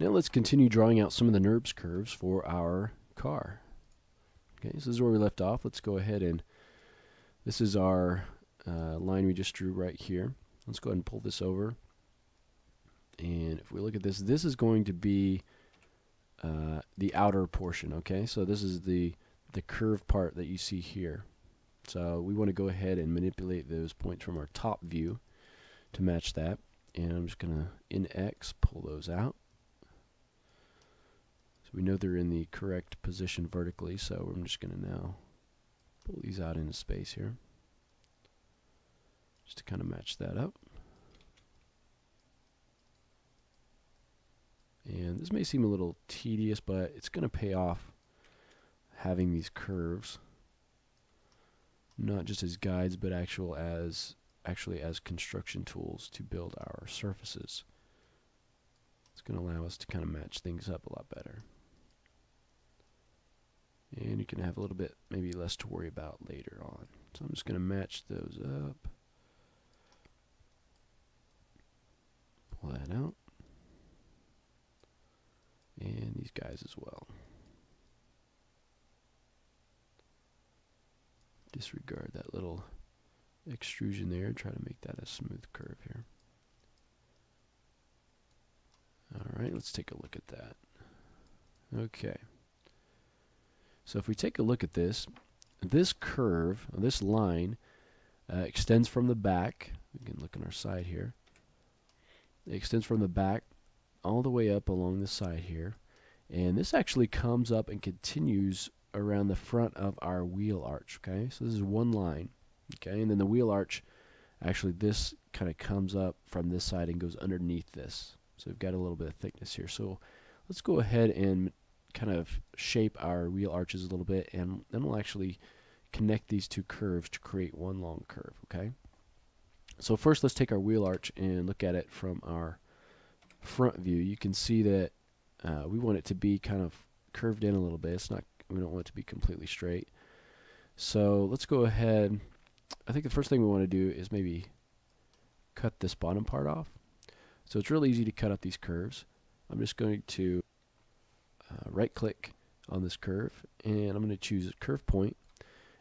Now let's continue drawing out some of the NURBS curves for our car. Okay, so this is where we left off. Let's go ahead and this is our line we just drew right here. Let's go ahead and pull this over. And if we look at this, this is going to be the outer portion. Okay, so this is the curved part that you see here. So we want to go ahead and manipulate those points from our top view to match that. And I'm just going to, in X, pull those out. So we know they're in the correct position vertically, so I'm just going to now pull these out into space here, just to kind of match that up. And this may seem a little tedious, but it's going to pay off having these curves, not just as guides, but actually as construction tools to build our surfaces. It's going to allow us to kind of match things up a lot better. And you can have a little bit, maybe less to worry about later on. So I'm just going to match those up. Pull that out. And these guys as well. Disregard that little extrusion there. Try to make that a smooth curve here. Alright, let's take a look at that. Okay. So if we take a look at this, this curve, this line, extends from the back. We can look on our side here. It extends from the back all the way up along the side here. And this actually comes up and continues around the front of our wheel arch. Okay, so this is one line. Okay, and then the wheel arch, actually this kind of comes up from this side and goes underneath this. So we've got a little bit of thickness here. So let's go ahead and kind of shape our wheel arches a little bit, and then we'll actually connect these two curves to create one long curve. Okay, so first let's take our wheel arch and look at it from our front view. You can see that we want it to be kind of curved in a little bit. It's not, we don't want it to be completely straight. So let's go ahead. I think the first thing we want to do is maybe cut this bottom part off. So it's really easy to cut out these curves. I'm just going to right click on this curve, and I'm going to choose a curve point.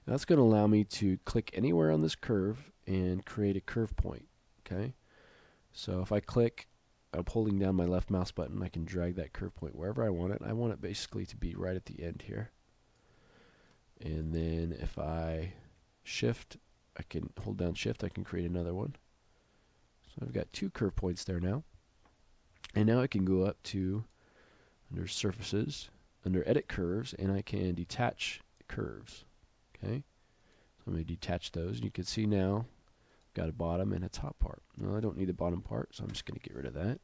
And that's going to allow me to click anywhere on this curve and create a curve point. Okay, so if I click, I'm holding down my left mouse button, I can drag that curve point wherever I want it. I want it basically to be right at the end here. And then if I shift, I can hold down shift, I can create another one. So I've got two curve points there now. And now I can go up to under surfaces, under edit curves, and I can detach curves. Okay, so I'm going to detach those, and you can see now I've got a bottom and a top part. Well, I don't need the bottom part, so I'm just going to get rid of that.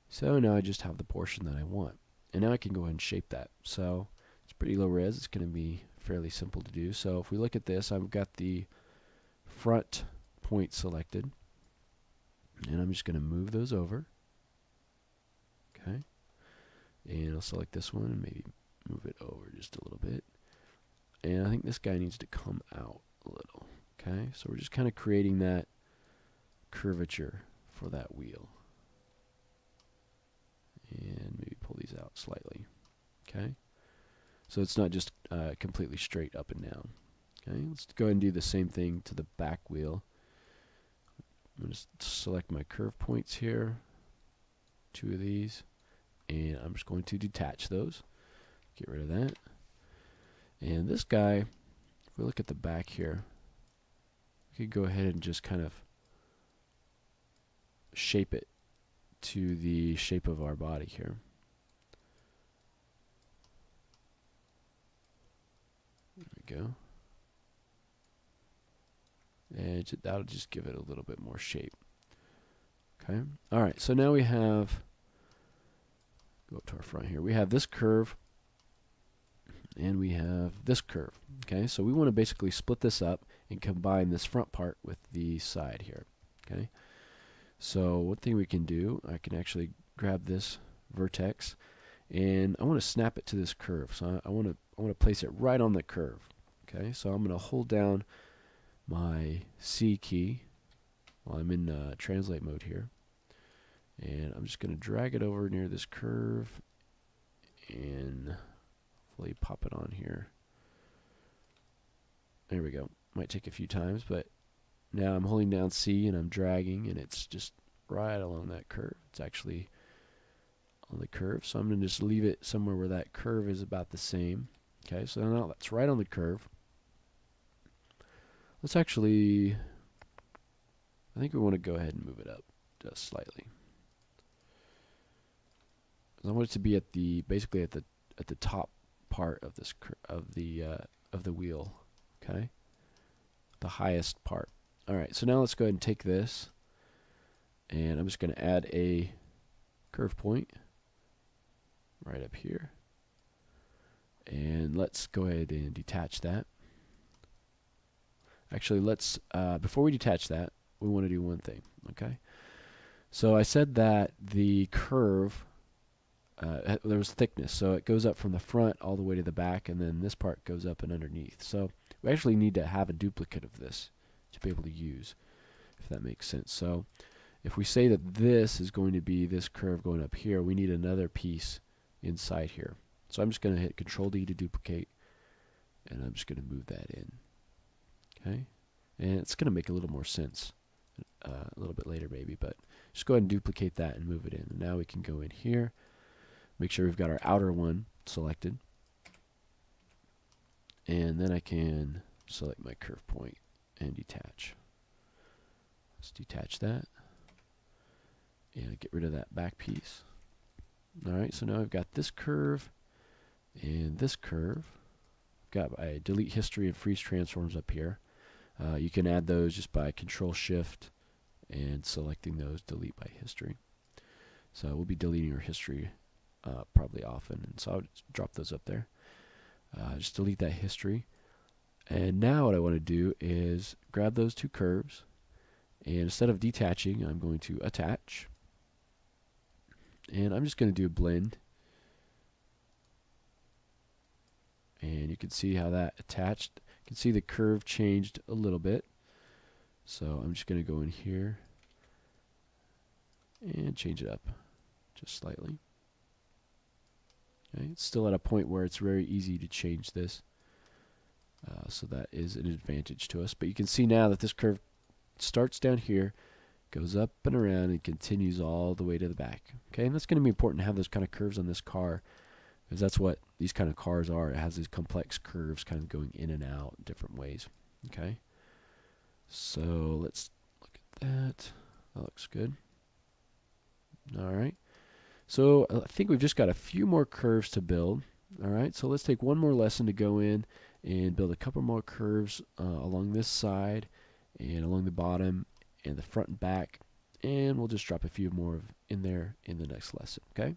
So now I just have the portion that I want. And now I can go ahead and shape that. So it's pretty low res. It's going to be fairly simple to do. So if we look at this, I've got the front point selected. And I'm just going to move those over. Okay. And I'll select this one and maybe move it over just a little bit. And I think this guy needs to come out a little. Okay. So we're just kind of creating that curvature for that wheel. And maybe pull these out slightly. Okay. So it's not just completely straight up and down. Okay, let's go ahead and do the same thing to the back wheel. I'm going to select my curve points here, two of these, and I'm just going to detach those. Get rid of that. And this guy, if we look at the back here, we could go ahead and just kind of shape it to the shape of our body here. There we go. And that'll just give it a little bit more shape. Okay. All right. So now we have, go up to our front here. We have this curve, and we have this curve. Okay. So we want to basically split this up and combine this front part with the side here. Okay. So one thing we can do, I can actually grab this vertex, and I want to snap it to this curve. So I want to place it right on the curve. Okay. So I'm going to hold down my C key while I'm in translate mode here, And I'm just going to drag it over near this curve and hopefully pop it on here. There we go. Might take a few times, but now I'm holding down C and I'm dragging, and it's just right along that curve. It's actually on the curve, so I'm going to just leave it somewhere where that curve is about the same. Okay, so now that's right on the curve. Let's actually, I think we want to go ahead and move it up just slightly. I want it to be at the basically at the top part of this of the wheel. Okay, the highest part. All right, so now let's go ahead and take this, and I'm just going to add a curve point right up here, and let's go ahead and detach that. Actually, let's before we detach that, we want to do one thing. Okay, so I said that the curve there was thickness, so it goes up from the front all the way to the back, and then this part goes up and underneath. So we actually need to have a duplicate of this to be able to use, if that makes sense. So if we say that this is going to be this curve going up here, we need another piece inside here. So I'm just going to hit Control D to duplicate, and I'm just going to move that in. Okay, and it's going to make a little more sense a little bit later maybe, but just go ahead and duplicate that and move it in. And now we can go in here. Make sure we've got our outer one selected. And then I can select my curve point and detach. Let's detach that. And get rid of that back piece. Alright, so now I've got this curve and this curve. I've got my delete history and freeze transforms up here. You can add those just by Control Shift and selecting those delete by history. So we'll be deleting our history probably often, and so I'll just drop those up there. Just delete that history. And now what I want to do is grab those two curves, and instead of detaching, I'm going to attach. And I'm just going to do a blend. And you can see how that attached. You can see the curve changed a little bit. So I'm just going to go in here and change it up just slightly. Okay, it's still at a point where it's very easy to change this. So that is an advantage to us. But you can see now that this curve starts down here, goes up and around, and continues all the way to the back. Okay, and that's going to be important to have those kind of curves on this car, because that's what these kind of cars are. It has these complex curves kind of going in and out in different ways. Okay, so let's look at that. That looks good. All right, so I think we've just got a few more curves to build. All right, so let's take one more lesson to go in and build a couple more curves along this side and along the bottom and the front and back, and we'll just drop a few more in there in the next lesson. Okay.